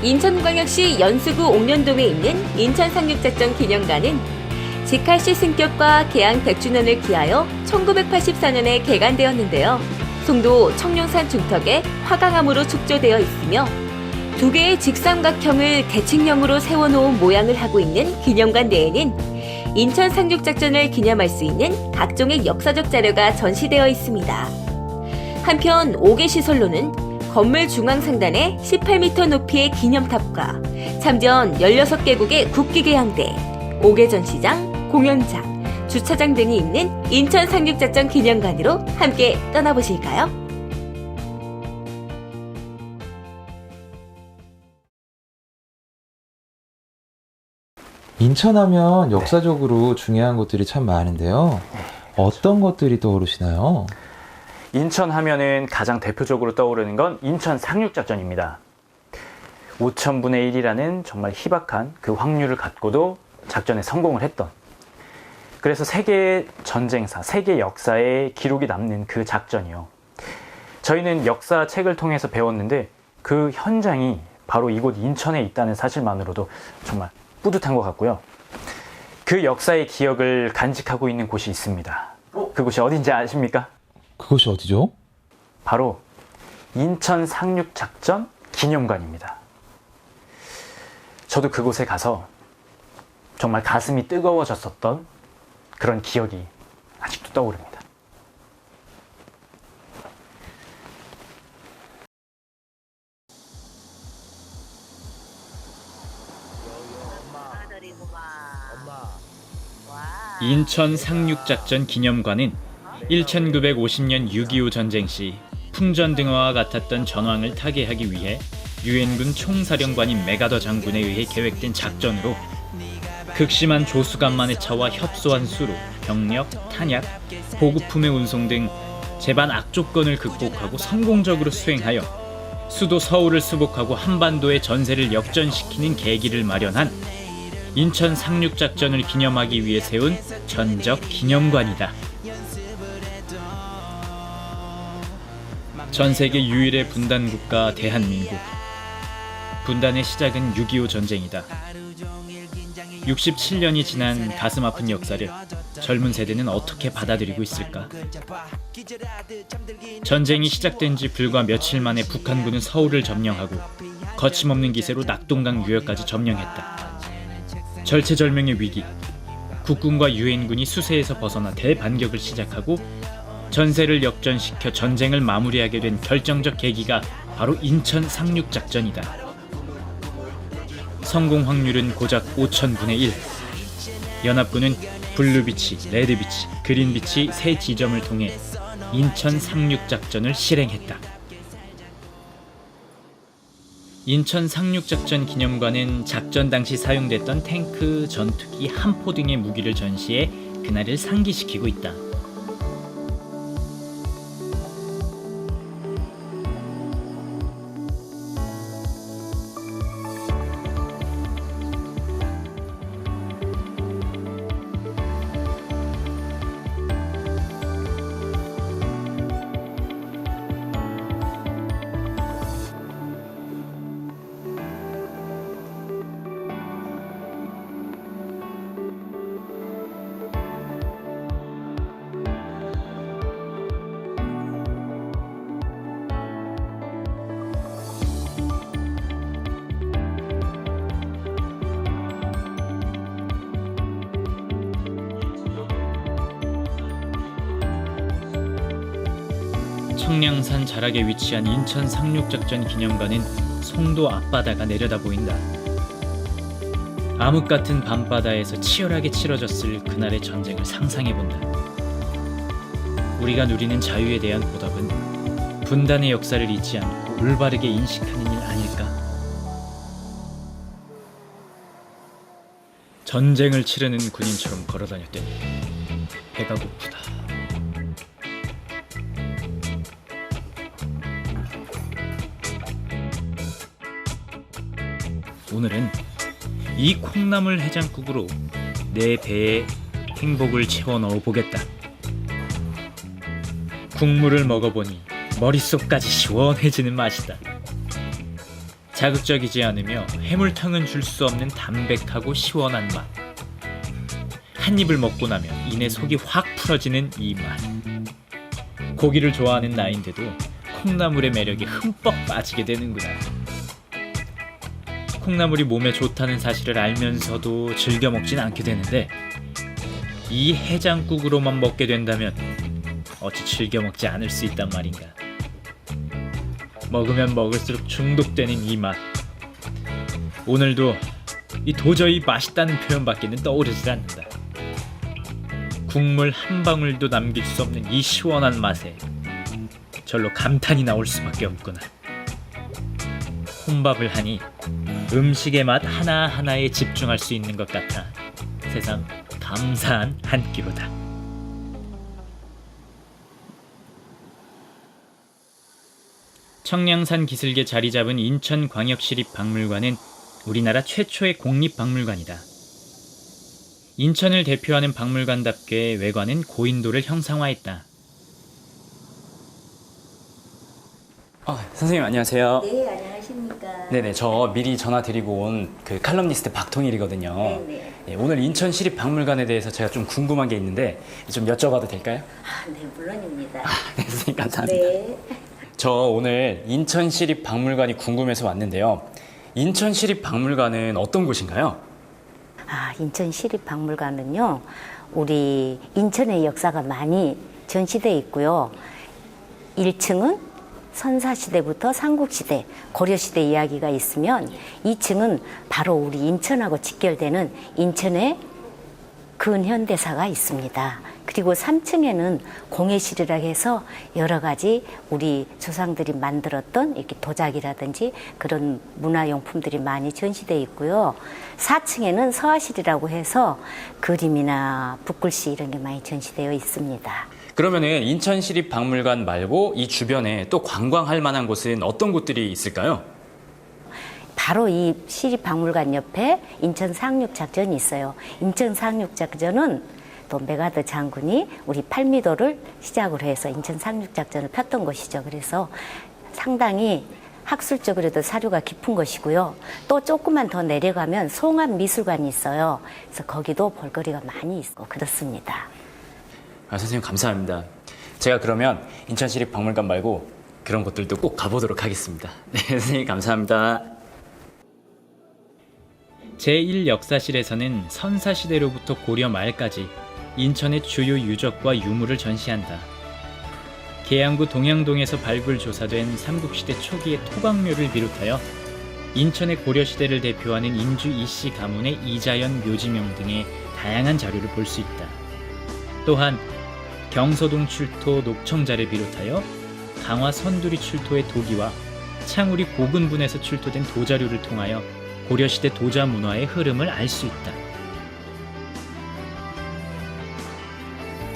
인천광역시 연수구 옥년동에 있는 인천상륙작전 기념관은 직할시 승격과 개항 100주년을 기하여 1984년에 개관되었는데요. 송도 청룡산 중턱에 화강암으로 축조되어 있으며 두 개의 직삼각형을 대칭형으로 세워놓은 모양을 하고 있는 기념관 내에는 인천 상륙작전을 기념할 수 있는 각종의 역사적 자료가 전시되어 있습니다. 한편 5개 시설로는 건물 중앙 상단에 18m 높이의 기념탑과 참전 16개국의 국기계양대, 5개 전시장, 공연장, 주차장 등이 있는 인천 상륙작전 기념관으로 함께 떠나보실까요? 인천하면 역사적으로 중요한 것들이 참 많은데요. 어떤 것들이 떠오르시나요? 인천 하면은 가장 대표적으로 떠오르는 건 인천 상륙작전입니다. 5,000분의 1이라는 정말 희박한 그 확률을 갖고도 작전에 성공을 했던, 그래서 세계 전쟁사, 세계 역사에 기록이 남는 그 작전이요. 저희는 역사책을 통해서 배웠는데 그 현장이 바로 이곳 인천에 있다는 사실만으로도 정말 뿌듯한 것 같고요. 그 역사의 기억을 간직하고 있는 곳이 있습니다. 그곳이 어딘지 아십니까? 그것이 어디죠? 바로 인천 상륙작전 기념관입니다. 저도 그곳에 가서 정말 가슴이 뜨거워졌었던 그런 기억이 아직도 떠오릅니다. 인천 상륙작전 기념관은 1950년 6.25 전쟁 시 풍전등화와 같았던 전황을 타개하기 위해 유엔군 총사령관인 메가더 장군에 의해 계획된 작전으로 극심한 조수간만의 차와 협소한 수로 병력, 탄약, 보급품의 운송 등 제반 악조건을 극복하고 성공적으로 수행하여 수도 서울을 수복하고 한반도의 전세를 역전시키는 계기를 마련한 인천 상륙작전을 기념하기 위해 세운 전적 기념관이다. 전세계 유일의 분단국가 대한민국. 분단의 시작은 6.25 전쟁이다. 67년이 지난 가슴 아픈 역사를 젊은 세대는 어떻게 받아들이고 있을까? 전쟁이 시작된 지 불과 며칠 만에 북한군은 서울을 점령하고 거침없는 기세로 낙동강 유역까지 점령했다. 절체절명의 위기, 국군과 유엔군이 수세에서 벗어나 대반격을 시작하고 전세를 역전시켜 전쟁을 마무리하게 된 결정적 계기가 바로 인천 상륙작전이다. 성공 확률은 고작 5,000분의 1. 연합군은 블루비치, 레드비치, 그린비치 세 지점을 통해 인천 상륙작전을 실행했다. 인천 상륙작전 기념관은 작전 당시 사용됐던 탱크, 전투기, 함포 등의 무기를 전시해 그날을 상기시키고 있다. 청량산 자락에 위치한 인천 상륙작전 기념관은 송도 앞바다가 내려다 보인다. 암흑 같은 밤바다에서 치열하게 치러졌을 그날의 전쟁을 상상해본다. 우리가 누리는 자유에 대한 보답은 분단의 역사를 잊지 않고 올바르게 인식하는 일 아닐까? 전쟁을 치르는 군인처럼 걸어다녔더니 배가 고프다. 오늘은 이 콩나물 해장국으로 내 배에 행복을 채워 넣어 보겠다. 국물을 먹어보니 머릿속까지 시원해지는 맛이다. 자극적이지 않으며 해물탕은 줄 수 없는 담백하고 시원한 맛. 한 입을 먹고 나면 이내 속이 확 풀어지는 이 맛. 고기를 좋아하는 나인데도 콩나물의 매력이 흠뻑 빠지게 되는구나. 콩나물이 몸에 좋다는 사실을 알면서도 즐겨 먹진 않게 되는데 이 해장국으로만 먹게 된다면 어찌 즐겨 먹지 않을 수 있단 말인가. 먹으면 먹을수록 중독되는 이 맛. 오늘도 이 도저히 맛있다는 표현밖에는 떠오르지 않는다. 국물 한 방울도 남길 수 없는 이 시원한 맛에 절로 감탄이 나올 수밖에 없구나. 혼밥을 하니 음식의 맛 하나하나에 집중할 수 있는 것 같아 세상 감사한 한 끼로다. 청량산 기슭에 자리 잡은 인천광역시립박물관은 우리나라 최초의 공립박물관이다. 인천을 대표하는 박물관답게 외관은 고인도를 형상화했다. 선생님 안녕하세요. 네, 안녕하십니까. 네네, 저 미리 전화 드리고 온 그 칼럼니스트 박통일이거든요. 네네. 네, 오늘 인천시립박물관에 대해서 제가 좀 궁금한 게 있는데 좀 여쭤봐도 될까요? 네, 물론입니다. 네, 선생님 감사합니다. 네. 저 오늘 인천시립박물관이 궁금해서 왔는데요. 인천시립박물관은 어떤 곳인가요? 인천시립박물관은요, 우리 인천의 역사가 많이 전시되어 있고요. 1층은 선사시대부터 삼국시대, 고려시대 이야기가 있으면 2층은 바로 우리 인천하고 직결되는 인천의 근현대사가 있습니다. 그리고 3층에는 공예실이라 해서 여러 가지 우리 조상들이 만들었던 이렇게 도자기라든지 그런 문화용품들이 많이 전시되어 있고요. 4층에는 서화실이라고 해서 그림이나 붓글씨 이런 게 많이 전시되어 있습니다. 그러면은 인천시립박물관 말고 이 주변에 또 관광할 만한 곳은 어떤 곳들이 있을까요? 바로 이 시립박물관 옆에 인천 상륙작전이 있어요. 인천 상륙작전은 또 메가더 장군이 우리 팔미도를 시작으로 해서 인천 상륙작전을 폈던 것이죠. 그래서 상당히 학술적으로도 사료가 깊은 것이고요. 또 조금만 더 내려가면 송암미술관이 있어요. 그래서 거기도 볼거리가 많이 있고 그렇습니다. 선생님 감사합니다. 제가 그러면 인천시립박물관 말고 그런 곳들도 꼭 가보도록 하겠습니다. 네, 선생님 감사합니다. 제1역사실에서는 선사시대로부터 고려 말까지 인천의 주요 유적과 유물을 전시한다. 계양구 동양동에서 발굴 조사된 삼국시대 초기의 토각묘를 비롯하여 인천의 고려시대를 대표하는 인주 이씨 가문의 이자연 묘지명 등의 다양한 자료를 볼 수 있다. 또한 경서동 출토 녹청자를 비롯하여 강화 선두리 출토의 도기와 창우리 고근분에서 출토된 도자료를 통하여 고려시대 도자 문화의 흐름을 알 수 있다.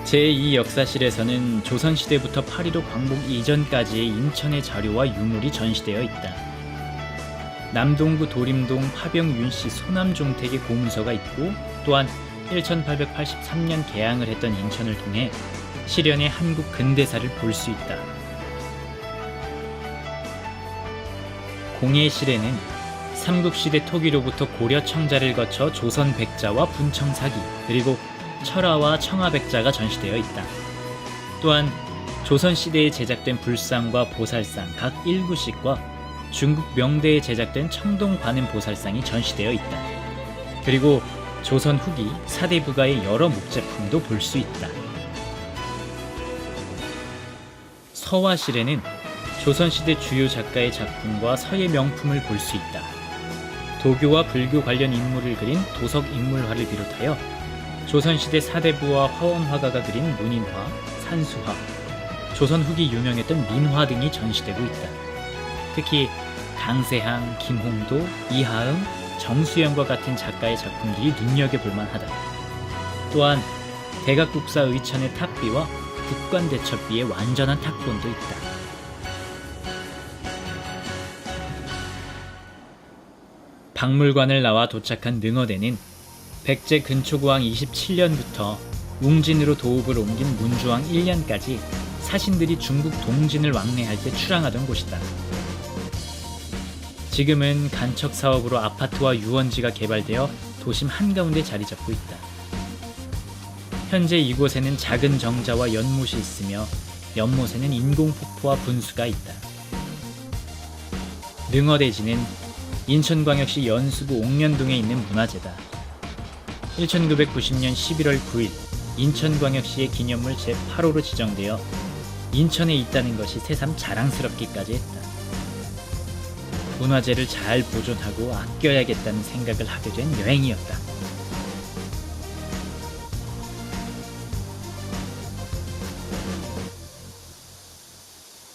제2역사실에서는 조선시대부터 파리로 광복 이전까지의 인천의 자료와 유물이 전시되어 있다. 남동구 도림동 파병 윤씨 소남종택의 고문서가 있고 또한 1883년 개항을 했던 인천을 통해 실현의 한국 근대사를 볼 수 있다. 공예실에는 삼국시대 토기로부터 고려 청자를 거쳐 조선 백자와 분청사기 그리고 철화와 청아백자가 전시되어 있다. 또한 조선시대에 제작된 불상과 보살상 각 1구씩과 중국 명대에 제작된 청동 관음 보살상이 전시되어 있다. 그리고 조선 후기 사대부가의 여러 목제품도 볼 수 있다. 서화실에는 조선시대 주요 작가의 작품과 서예 명품을 볼 수 있다. 도교와 불교 관련 인물을 그린 도석 인물화를 비롯하여 조선시대 사대부와 화원화가가 그린 문인화, 산수화, 조선 후기 유명했던 민화 등이 전시되고 있다. 특히 강세항, 김홍도, 이하응, 정수영과 같은 작가의 작품들이 눈여겨볼 만하다. 또한 대각국사 의천의 탑비와 국관대첩비의 완전한 탁본도 있다. 박물관을 나와 도착한 능어대는 백제 근초고왕 27년부터 웅진으로 도읍을 옮긴 문주왕 1년까지 사신들이 중국 동진을 왕래할 때 출항하던 곳이다. 지금은 간척 사업으로 아파트와 유원지가 개발되어 도심 한가운데 자리 잡고 있다. 현재 이곳에는 작은 정자와 연못이 있으며 연못에는 인공폭포와 분수가 있다. 능어대지는 인천광역시 연수구 옥년동에 있는 문화재다. 1990년 11월 9일 인천광역시의 기념물 제8호로 지정되어 인천에 있다는 것이 새삼 자랑스럽기까지 했다. 문화재를 잘 보존하고 아껴야겠다는 생각을 하게 된 여행이었다.